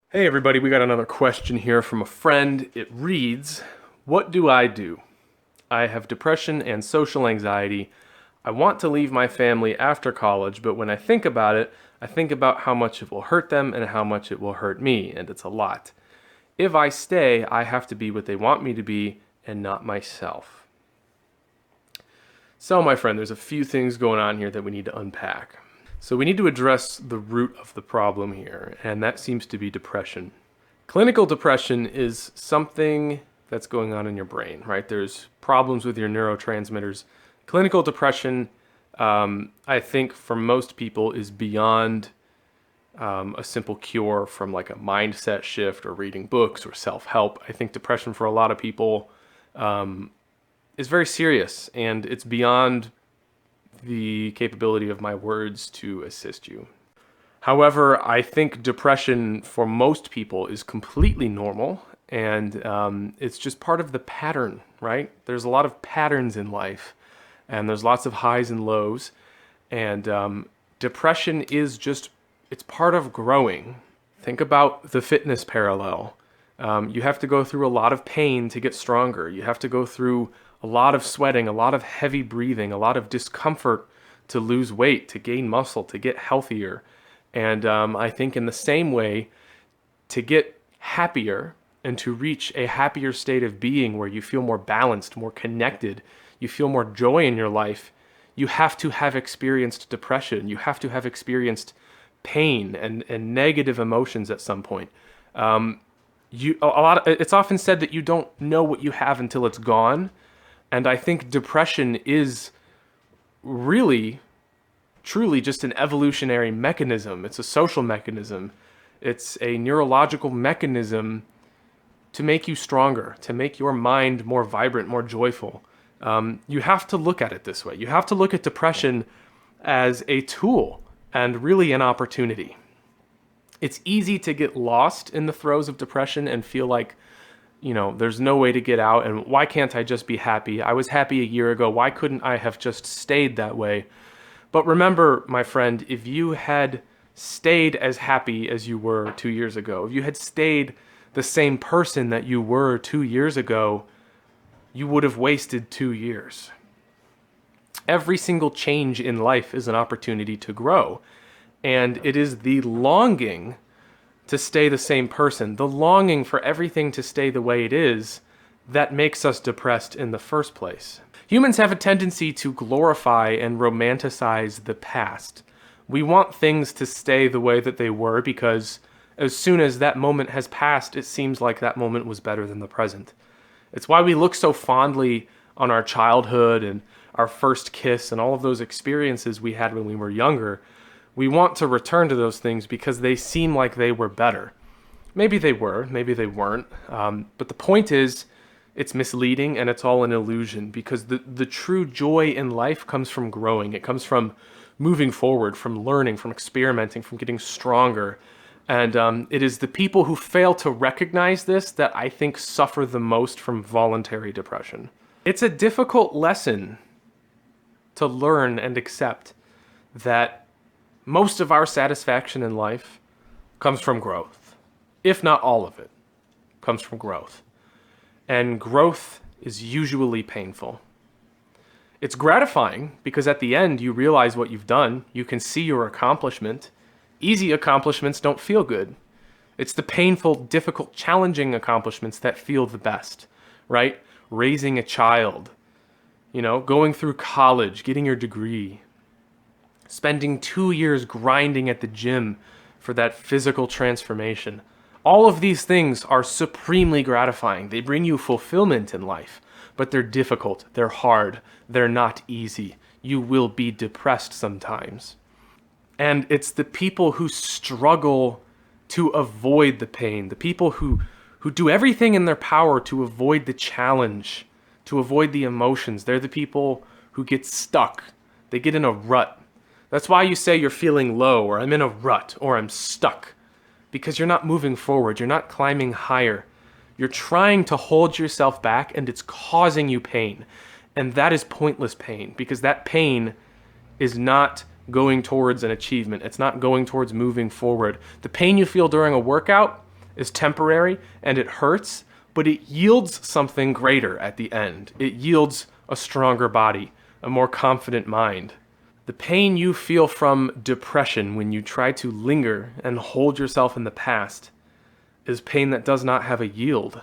Hey everybody, we got another question here from a friend. It reads, what do? I have depression and social anxiety. I want to leave my family after college, but when I think about it, I think about how much it will hurt them and how much it will hurt me, and it's a lot. If I stay, I have to be what they want me to be and not myself. So, my friend, there's a few things going on here that we need to unpack. So we need to address the root of the problem here, and that seems to be depression. Clinical depression is something that's going on in your brain, right? There's problems with your neurotransmitters. Clinical depression, I think for most people, is beyond a simple cure from like a mindset shift or reading books or self-help. I think depression for a lot of people is very serious, and it's beyond the capability of my words to assist you. However, I think depression for most people is completely normal, and it's just part of the pattern, right? There's a lot of patterns in life, and there's lots of highs and lows, and depression is just, it's part of growing. Think about the fitness parallel. You have to go through a lot of pain to get stronger. You have to go through a lot of sweating, a lot of heavy breathing, a lot of discomfort to lose weight, to gain muscle, to get healthier. And I think in the same way, to get happier and to reach a happier state of being where you feel more balanced, more connected, you feel more joy in your life, you have to have experienced depression. You have to have experienced pain and negative emotions at some point. It's often said that you don't know what you have until it's gone. And I think depression is really, truly just an evolutionary mechanism. It's a social mechanism. It's a neurological mechanism to make you stronger, to make your mind more vibrant, more joyful. You have to look at it this way. You have to look at depression as a tool and really an opportunity. It's easy to get lost in the throes of depression and feel like, there's no way to get out, and why can't I just be happy? I was happy a year ago. Why couldn't I have just stayed that way? But remember, my friend, if you had stayed as happy as you were 2 years ago, if you had stayed the same person that you were 2 years ago, you would have wasted 2 years. Every single change in life is an opportunity to grow, and it is the longing to stay the same person, the longing for everything to stay the way it is, that makes us depressed in the first place. Humans have a tendency to glorify and romanticize the past. We want things to stay the way that they were because as soon as that moment has passed, it seems like that moment was better than the present. It's why we look so fondly on our childhood and our first kiss and all of those experiences we had when we were younger. We want to return to those things because they seem like they were better. Maybe they were, maybe they weren't. But the point is, it's misleading and it's all an illusion because the true joy in life comes from growing. It comes from moving forward, from learning, from experimenting, from getting stronger. And it is the people who fail to recognize this that I think suffer the most from voluntary depression. It's a difficult lesson to learn and accept that most of our satisfaction in life comes from growth. If not all of it comes from growth. And growth is usually painful. It's gratifying because at the end you realize what you've done. You can see your accomplishment. Easy accomplishments don't feel good. It's the painful, difficult, challenging accomplishments that feel the best, right? Raising a child, going through college, getting your degree, spending 2 years grinding at the gym for that physical transformation. All of these things are supremely gratifying. They bring you fulfillment in life, but they're difficult, they're hard, they're not easy. You will be depressed sometimes. And it's the people who struggle to avoid the pain, the people who do everything in their power to avoid the challenge, to avoid the emotions. They're the people who get stuck. They get in a rut. That's why you say you're feeling low, or I'm in a rut, or I'm stuck. Because you're not moving forward, you're not climbing higher. You're trying to hold yourself back, and it's causing you pain. And that is pointless pain, because that pain is not going towards an achievement. It's not going towards moving forward. The pain you feel during a workout is temporary and it hurts, but it yields something greater at the end. It yields a stronger body, a more confident mind. The pain you feel from depression when you try to linger and hold yourself in the past is pain that does not have a yield.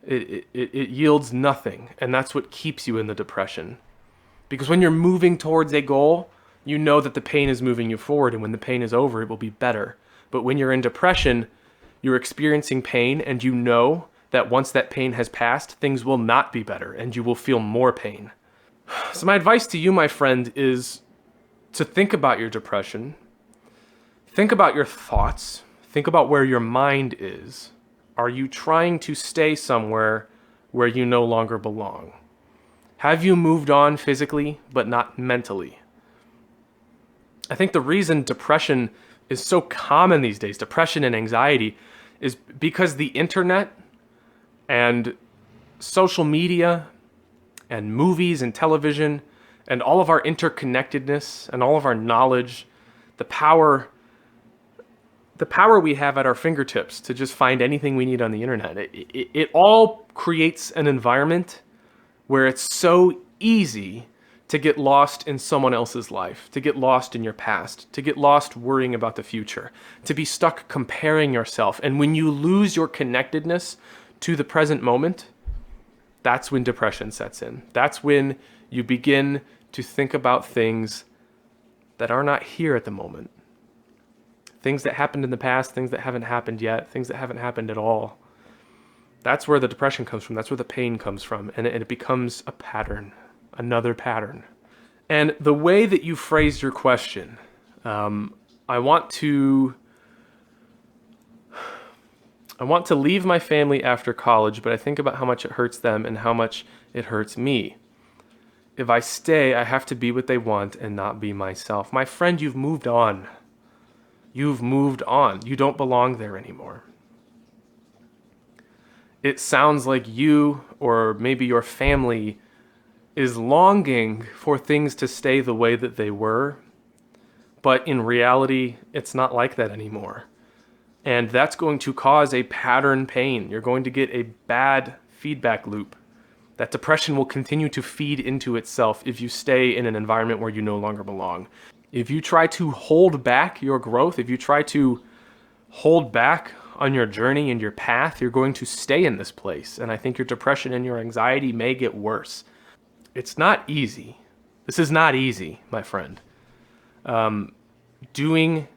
It yields nothing, and that's what keeps you in the depression. Because when you're moving towards a goal, you know that the pain is moving you forward, and when the pain is over, it will be better. But when you're in depression, you're experiencing pain, and you know that once that pain has passed, things will not be better, and you will feel more pain. So my advice to you, my friend, is to think about your depression, think about your thoughts, think about where your mind is. Are you trying to stay somewhere where you no longer belong? Have you moved on physically, but not mentally? I think the reason depression is so common these days, depression and anxiety, is because the internet and social media and movies and television and all of our interconnectedness and all of our knowledge, the power we have at our fingertips to just find anything we need on the internet, it all creates an environment where it's so easy to get lost in someone else's life, to get lost in your past, to get lost worrying about the future, to be stuck comparing yourself. And when you lose your connectedness to the present moment, that's when depression sets in. That's when you begin to think about things that are not here at the moment. Things that happened in the past, things that haven't happened yet, things that haven't happened at all. That's where the depression comes from. That's where the pain comes from. And it becomes a pattern, another pattern. And the way that you phrased your question, I want to leave my family after college, but I think about how much it hurts them and how much it hurts me. If I stay, I have to be what they want and not be myself. My friend, you've moved on. You've moved on. You don't belong there anymore. It sounds like you or maybe your family is longing for things to stay the way that they were, but in reality, it's not like that anymore. And that's going to cause a pattern pain. You're going to get a bad feedback loop. That depression will continue to feed into itself if you stay in an environment where you no longer belong. If you try to hold back your growth, if you try to hold back on your journey and your path, you're going to stay in this place. And I think your depression and your anxiety may get worse. It's not easy. This is not easy, my friend. Doing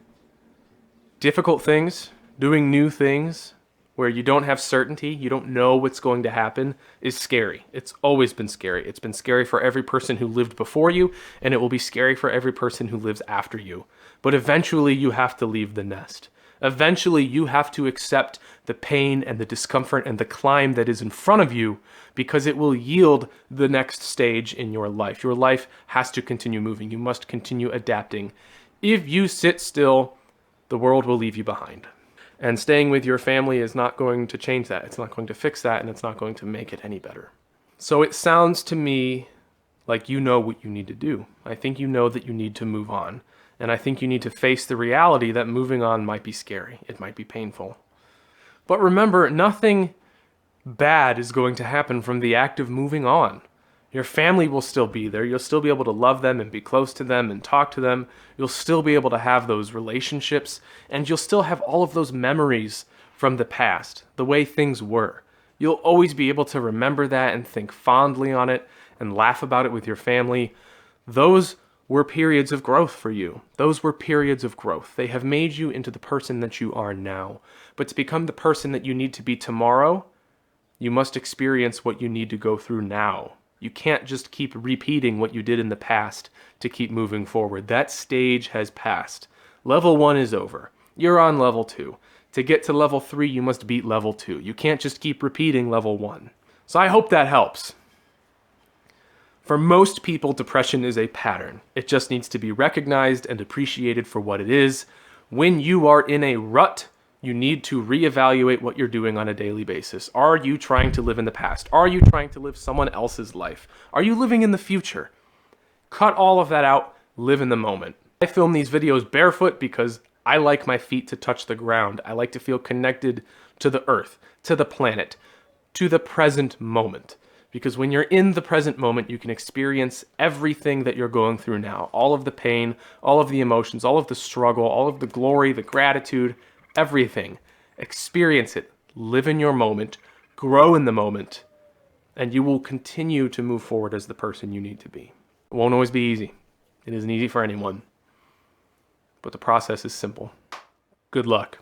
difficult things, doing new things where you don't have certainty, you don't know what's going to happen, is scary. It's always been scary. It's been scary for every person who lived before you, and it will be scary for every person who lives after you. But eventually you have to leave the nest. Eventually you have to accept the pain and the discomfort and the climb that is in front of you, because it will yield the next stage in your life. Your life has to continue moving. You must continue adapting. If you sit still, the world will leave you behind. And staying with your family is not going to change that. It's not going to fix that, and it's not going to make it any better. So it sounds to me like you know what you need to do. I think you know that you need to move on. And I think you need to face the reality that moving on might be scary. It might be painful. But remember, nothing bad is going to happen from the act of moving on. Your family will still be there. You'll still be able to love them and be close to them and talk to them. You'll still be able to have those relationships, and you'll still have all of those memories from the past, the way things were. You'll always be able to remember that and think fondly on it and laugh about it with your family. Those were periods of growth for you. Those were periods of growth. They have made you into the person that you are now. But to become the person that you need to be tomorrow, you must experience what you need to go through now. You can't just keep repeating what you did in the past to keep moving forward. That stage has passed. Level 1 is over. You're on level 2. To get to level 3, you must beat level 2. You can't just keep repeating level 1. So I hope that helps. For most people, depression is a pattern. It just needs to be recognized and appreciated for what it is. When you are in a rut, you need to reevaluate what you're doing on a daily basis. Are you trying to live in the past? Are you trying to live someone else's life? Are you living in the future? Cut all of that out. Live in the moment. I film these videos barefoot because I like my feet to touch the ground. I like to feel connected to the earth, to the planet, to the present moment. Because when you're in the present moment, you can experience everything that you're going through now. All of the pain, all of the emotions, all of the struggle, all of the glory, the gratitude, everything. Experience it. Live in your moment. Grow in the moment. And you will continue to move forward as the person you need to be. It won't always be easy. It isn't easy for anyone. But the process is simple. Good luck.